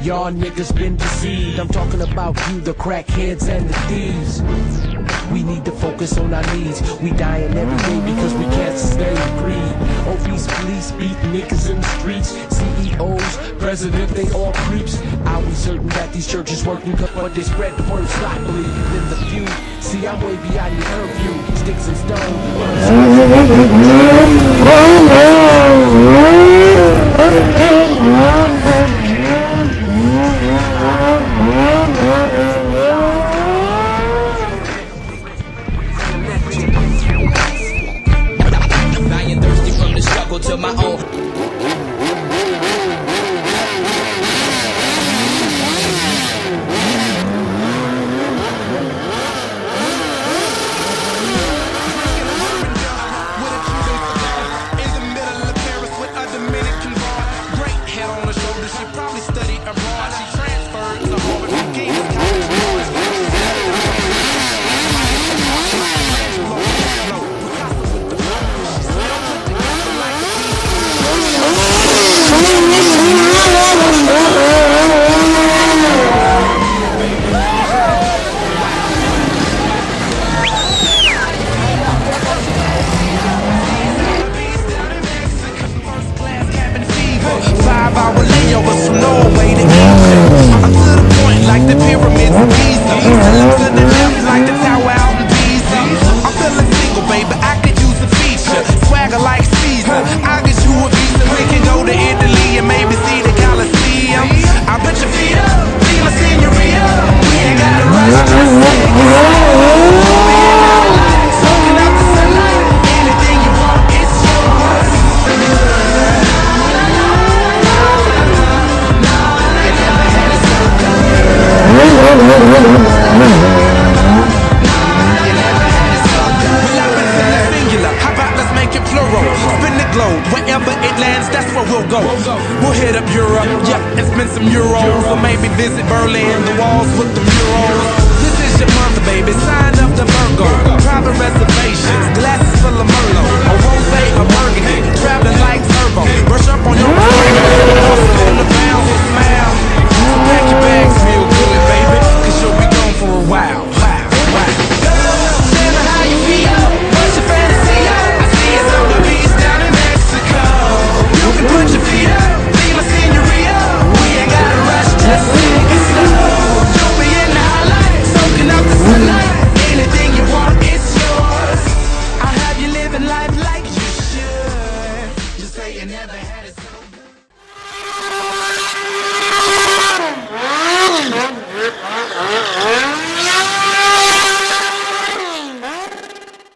Y'all niggas been deceived. I'm talking about you, the crackheads and the thieves. We need to focus on our needs. We dying every day because we can't sustain the greed. Obese police beat niggas in the streets. CEOs, president, they all creeps. Are we certain that these churches working? But they spread the word sloppily in the few. See, I'm way beyond your purview. Sticks and stones. Dying thirsty from the struggle to my own. Wherever it lands, that's where we'll go. We'll hit up Europe, yeah, and spend some euros. Or maybe visit Berlin, the walls with the murals. This is your month, baby, sign up to Virgo. Private reservations, glasses full of Merlot. A rosé, a burgundy, traveling like turbo. Brush up on your